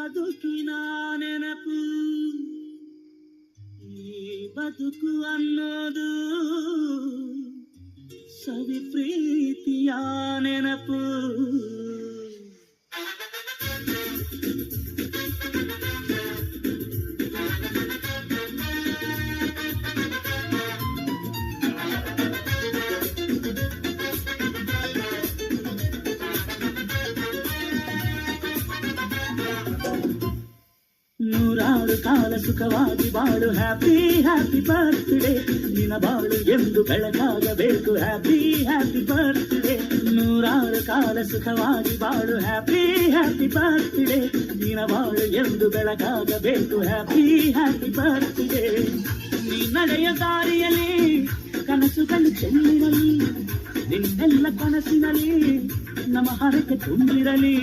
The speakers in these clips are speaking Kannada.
ಬದುಕಿನ ನೆನಪು ಈ ಬದುಕು ಅನ್ನೋದು ಸವಿ ಪ್ರೀತಿಯ ನೆನಪು. ನೂರಾರು ಕಾಲ ಸುಖವಾಗಿ ಬಾಳು, ಹ್ಯಾಪಿ ಹ್ಯಾಪಿ ಬರ್ತ್ಡೇ. ನಿನ್ನ ಬಾಳು ಎಂದು ಬೆಳಕಾಗಬೇಕು, ಹ್ಯಾಪಿ ಹ್ಯಾಪಿ ಬರ್ತ್ಡೇ. ನೂರಾರು ಕಾಲ ಸುಖವಾಗಿ ಬಾಳು, ಹ್ಯಾಪಿ ಹ್ಯಾಪಿ ಬರ್ತ್ಡೇ. ನಿನ್ನ ಬಾಳು ಎಂದು ಬೆಳಕಾಗಬೇಕು, ಹ್ಯಾಪಿ ಹ್ಯಾಪಿ ಬರ್ತ್ಡೇ. ನೀ ನಡೆಯ ದಾರಿಯಲ್ಲಿ ಕನಸುಗಳು ಚೆಲ್ಲಿರಲಿ, ನಿನ್ನೆಲ್ಲ ಕನಸಿನಲ್ಲಿ ನಮ್ಮ ಹರಕೆ ತುಂಬಿರಲಿ.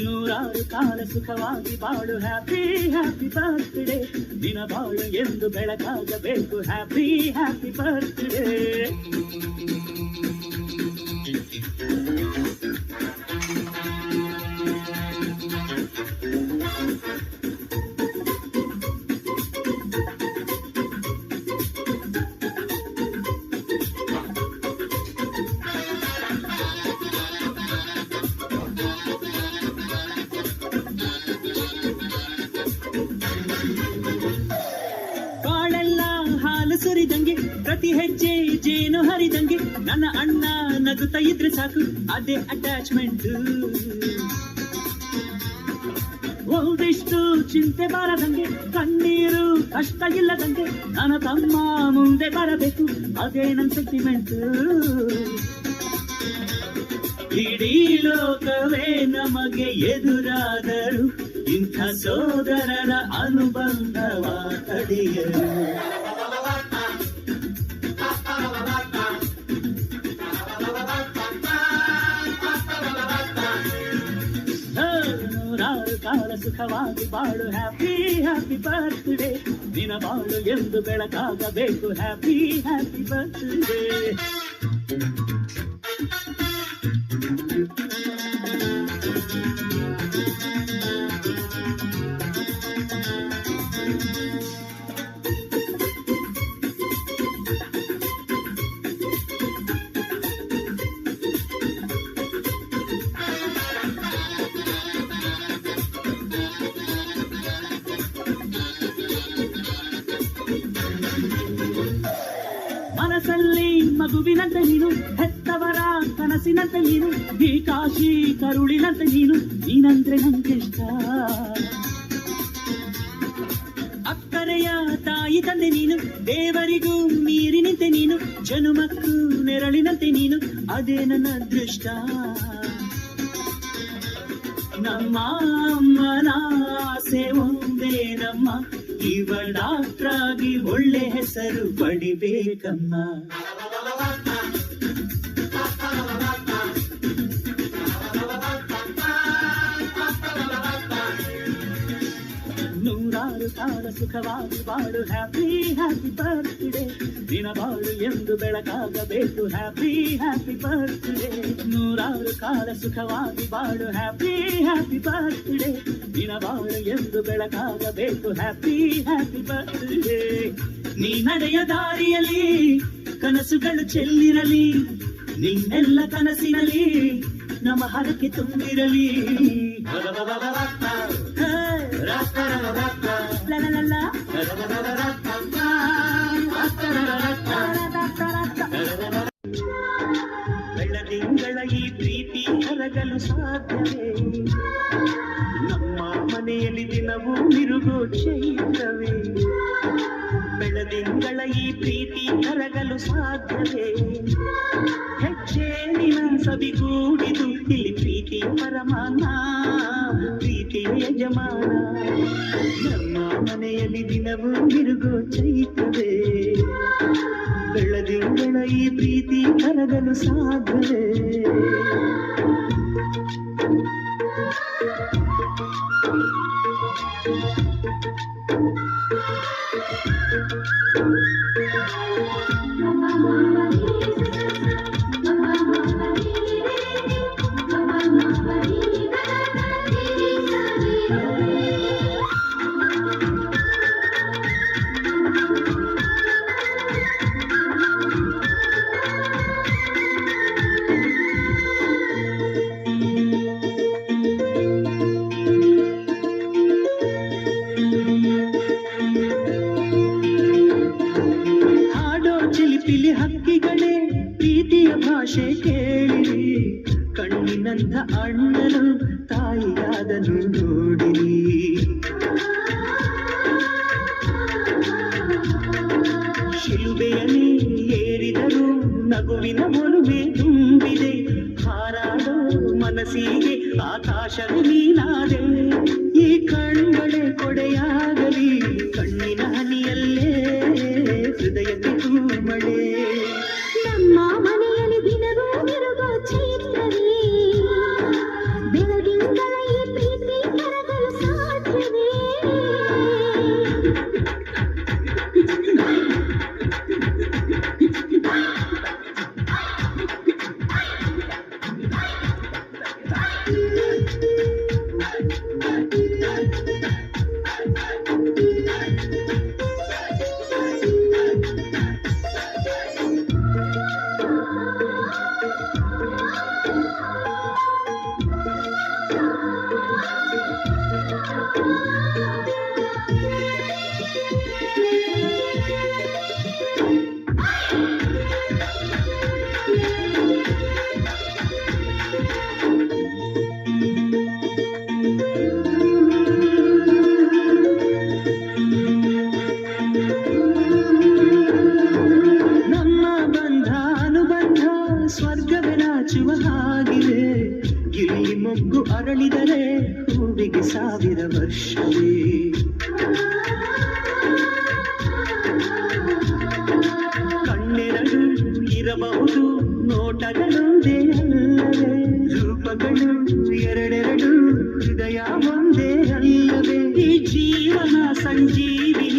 ನೂರಾರು ಕಾಲ ಸುಖವಾಗಿ ಬಾಳು, ಹ್ಯಾಪಿ ಹ್ಯಾಪಿ ಬರ್ತ್ಡೇ. ದಿನ ಬಾಳು ಎಂದು ಬೆಳಕಾಗಬೇಕು, ಹ್ಯಾಪಿ ಹ್ಯಾಪಿ ಬರ್ತ್ಡೇ. ಸುರಿದಂಗೆ ಪ್ರತಿ ಹೆಜ್ಜೆ ಜೇನು ಹರಿದಂಗೆ, ನನ್ನ ಅಣ್ಣ ನಗುತ್ತಾ ಇದ್ರೆ ಸಾಕು, ಅದೇ ಅಟ್ಯಾಚ್ಮೆಂಟ್. ಒಂದಿಷ್ಟು ಚಿಂತೆ ಬಾರದಂಗೆ, ಕಣ್ಣೀರು ಕಷ್ಟ ಇಲ್ಲದಂಗೆ, ನನ್ನ ತಮ್ಮ ಮುಂದೆ ಬರಬೇಕು, ಅದೇ ನನ್ನ ಸೆಂಟಿಮೆಂಟ್. ಇಡೀ ಲೋಕವೇ ನಮಗೆ ಎದುರಾದರು, ಇಂಥ ಸೋದರರ ಅನುಬಂಧವ ತಡೆಯರು. ಕಾಲ ಸುಖವಾಗಿ ಬಾಳು, ಹ್ಯಾಪಿ ಹ್ಯಾಪಿ ಬರ್ತ್ಡೇ. ದಿನ ಬಾಳು ಎಂದು ಬೆಳಕಾಗಬೇಕು, ಹ್ಯಾಪಿ ಹ್ಯಾಪಿ ಬರ್ತ್ಡೇ. ಮನಸ್ಸಲ್ಲಿ ಮಗುವಿನಂತೆ ನೀನು, ಹೆತ್ತವರ ಕನಸಿನಂತೆ ನೀನು, ಈ ಕಾಶಿ ಕರುಳಿನಂತೆ ನೀನು, ನೀನಂದ್ರೆ ನಂಗಿಷ್ಟ. ಅಕ್ಕರೆಯ ತಾಯಿ ತಂದೆ ನೀನು, ದೇವರಿಗೂ ಮೀರಿ ನಿಂತೆ ನೀನು, ಜನುಮಕ್ಕೂ ನೆರಳಿನಂತೆ ನೀನು, ಅದೇ ನನ್ನ ಅದೃಷ್ಟ. ನಮ್ಮ ಅಮ್ಮನ ಆಸೆ ಒಂದೇ ನಮ್ಮ, ಇವ ಡಾಕ್ಟ್ರಾಗಿ ಒಳ್ಳೆ ಹೆಸರು ಪಡಿಬೇಕಮ್ಮ. ನೂರಾರು ಕಾಲ ಸುಖವಾಗಿ ಬಾಳು, ಹ್ಯಾಪಿ ಹ್ಯಾಪಿ ಬರ್ತ್ಡೇ. ದಿನ ಬಾಳು ಎಂದು ಬೆಳಕಾಗಬೇಕು, ಹ್ಯಾಪಿ ಹ್ಯಾಪಿ ಬರ್ತ್ಡೇ. ನೂರಾರು ಕಾಲ ಸುಖವಾಗಿ ಬಾಳು, ಹ್ಯಾಪಿ ಹ್ಯಾಪಿ ಬರ್ತ್ಡೇ. ದಿನ ಬಾಳು ಎಂದು ಬೆಳಕಾಗಬೇಕು, ಹ್ಯಾಪಿ ಹ್ಯಾಪಿ ಬರ್ತ್ಡೇ. ನೀ ನಡೆಯ ದಾರಿಯಲ್ಲಿ ಕನಸುಗಳು ಚೆಲ್ಲಿರಲಿ, ನಿನ್ನೆಲ್ಲ ಕನಸಿನಲ್ಲಿ ನಮ್ಮ ಹರಕೆ ತುಂಬಿರಲಿ. ಬೆಳದಿಂಗಳ ಈ ಪ್ರೀತಿ ಕರಗಲು ಸಾಧ್ಯವೇ? ನಮ್ಮ ಮನೆಯಲ್ಲಿ ದಿನವೂ ಮಿರುಗೋ ಚೈತ್ರವೇ? ಬೆಳದಿಂಗಳ ಈ ಪ್ರೀತಿ ಕರಗಲು ಸಾಧ್ಯವೇ? ಹೆಜ್ಜೇನಿನ ಸವಿಗೂಡಿದು ಇಲ್ಲಿ ಪ್ರೀತಿ ಪರಮಾನ, ಪ್ರೀತಿಯ ಯಜಮಾನ. ನಮ್ಮ ಮನೆಯಲ್ಲಿ ದಿನವೂ ಮಿರುಗೋ ಚೈತ್ರವೇ? ಬೆಳದಿಂಗಳ ಈ ಪ್ರೀತಿ ಕರಗಲು ಸಾಧ್ಯವೇ? ಎಂಥ ಅಣ್ಣನು ತಾಯಿಯಾದನು ನೋಡಿರಿ. ಶಿಲುಬೆಯಲ್ಲಿ ಏರಿದರು ನಗುವಿನ ಒಲುಮೆ ತುಂಬಿದೆ. ಹಾರಾಡೋ ಮನಸ್ಸಿಗೆ ಆಕಾಶದ ನೀನಾದೆ. ಈ ಕಣ್ಗಳೇ ಕೊಡೆಯಾಗಲಿ ಕಣ್ಣಿನ ಹನಿಯಲ್ಲೇ ಹೃದಯಕ್ಕೆ ತೂಮಳೆ. ನಮ್ಮ ಮನೆಯಲ್ಲಿ ದಿನವೂ ಇರುವ ಚೈತ್ರವೇ, ಬೆಳದಿಂಗಳ ಈ ಪ್ರೀತಿ ಕರಗಲು ಸಾಧ್ಯವೇ? ಸ್ವರ್ಗವೇ ನಾಚುವ ಹಾಗಿದೆ. ಇಲ್ಲಿ ಮೊಗ್ಗು ಅರಳಿದರೆ ಹೂವಿಗೆ 1000 ವರ್ಷವೇ. ಕಣ್ಣೆರಡು ಇರಬಹುದು ನೋಟಗಳೊಂದೇ ಅಲ್ಲವೇ? ರೂಪಗಳು ಎರಡೆರಡು ಹೃದಯ ಒಂದೇ ಅಲ್ಲವೇ? ಈ ಜೀವನ ಸಂಜೀವಿ